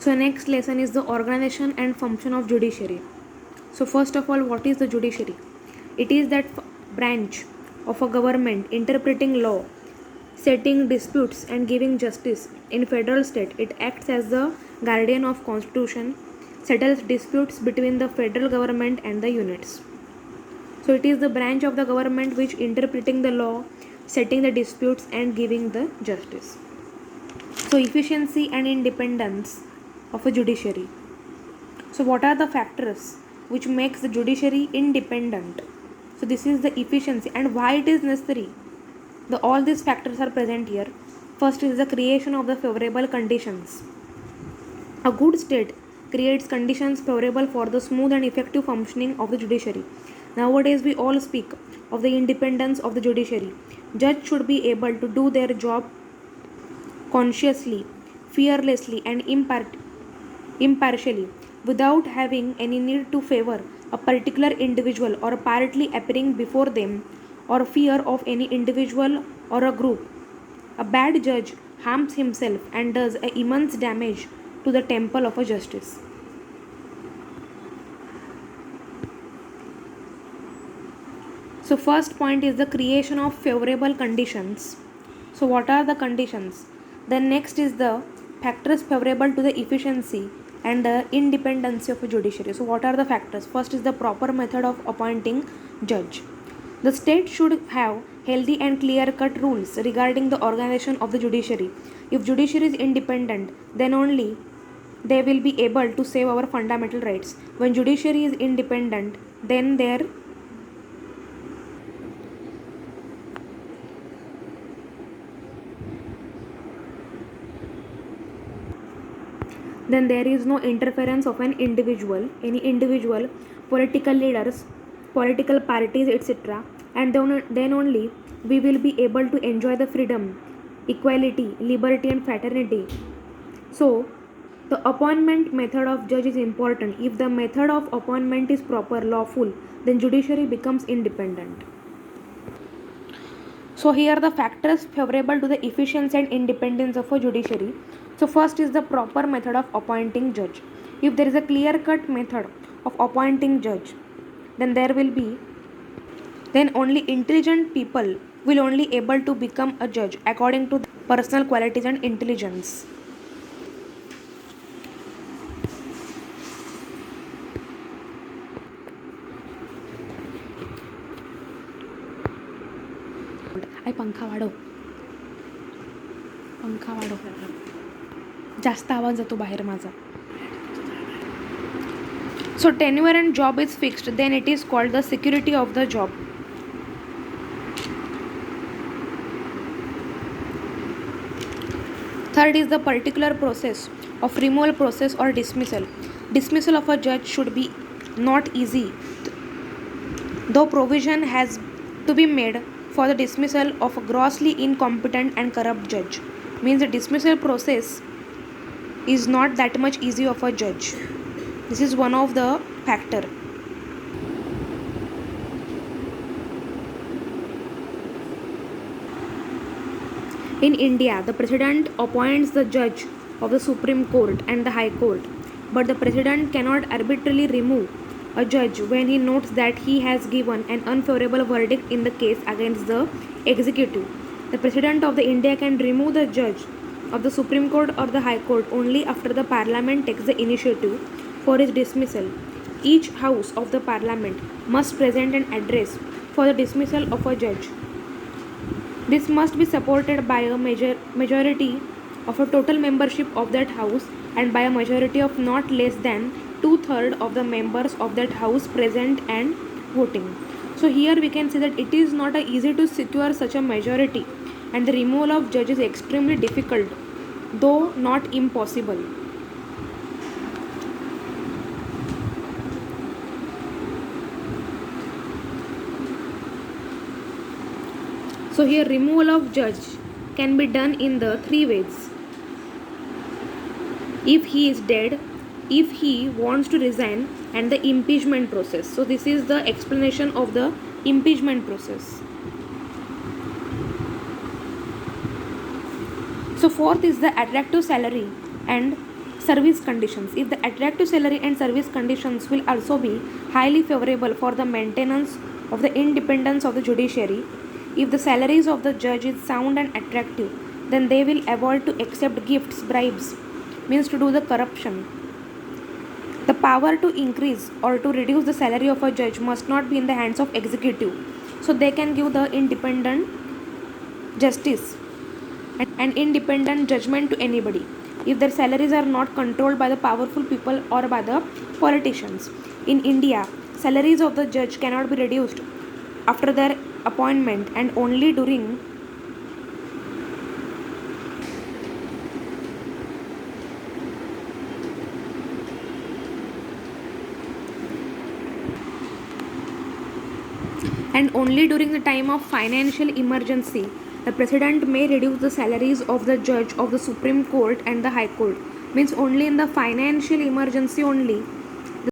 So next lesson is the organization and function of judiciary. So first of all, what is the judiciary? It is that branch of a government interpreting law, setting disputes and giving justice. In federal state, it acts as the guardian of constitution, settles disputes between the federal government and the units. So it is the branch of the government which interpreting the law, setting the disputes and giving the justice. So efficiency and independence of a judiciary. So what are the factors which makes the judiciary independent? So this is the efficiency and why it is necessary. All these factors are present here. First is the creation of the favorable conditions. A good state creates conditions favorable for the smooth and effective functioning of the judiciary. Nowadays we all speak of the independence of the judiciary. Judge should be able to do their job consciously, fearlessly and impartially without having any need to favor a particular individual or partly appearing before them or fear of any individual or a group. A bad judge harms himself and does immense damage to the temple of a justice. So first point is the creation of favorable conditions. So what are the conditions? Then next is the factors favorable to the efficiency and the independence of a judiciary. So what are the factors? First is the proper method of appointing judge. The state should have healthy and clear-cut rules regarding the organization of the judiciary. If judiciary is independent, then only they will be able to save our fundamental rights. When judiciary is independent, then there is no interference of any individual, political leaders, political parties, etc. And then only we will be able to enjoy the freedom, equality, liberty and fraternity. So the appointment method of judge is important. If the method of appointment is proper, lawful, then judiciary becomes independent. So here the factors favorable to the efficiency and independence of a judiciary. So first is the proper method of appointing judge. If there is a clear-cut method of appointing judge, then only intelligent people will only able to become a judge according to personal qualities and intelligence. पंखा वाढव जास्त आवाज जातो बाहेर माझा. So tenure and job is fixed, then it is called the security of the job. Third is the particular process of removal process or dismissal. Dismissal of a judge should be not easy, though provision has to be made for the dismissal of a grossly incompetent and corrupt judge. Means the dismissal process is not that much easy of a judge. This is one of the factor. In India, the President appoints the judge of the Supreme Court and the High Court, but the President cannot arbitrarily remove a judge when he notes that he has given an unfavorable verdict in the case against the executive. The President of the India can remove the judge of the Supreme Court or the High Court only after the Parliament takes the initiative for his dismissal. Each house of the Parliament must present an address for the dismissal of a judge. This must be supported by a majority of a total membership of that house and by a majority of not less than 2/3 of the members of that house present and voting. So here we can see that it is not easy to secure such a majority, and the removal of judge is extremely difficult, though not impossible. So here removal of judge can be done in the 3 ways. If he is dead, if he wants to resign, and the impeachment process. So this is the explanation of the impeachment process. So fourth is the attractive salary and Service conditions. If the attractive salary and service conditions will also be highly favorable for the maintenance of the independence of the judiciary, if the salaries of the judge is sound and attractive, then they will avoid to accept gifts, bribes, means to do the corruption. The power to increase or to reduce the salary of a judge must not be in the hands of executive. So they can give the independent justice and independent judgment to anybody if their salaries are not controlled by the powerful people or by the politicians. In India, salaries of the judge cannot be reduced after their appointment and only during the time of financial emergency. The president may reduce the salaries of the judge of the Supreme Court and the High Court. Means only in the financial emergency only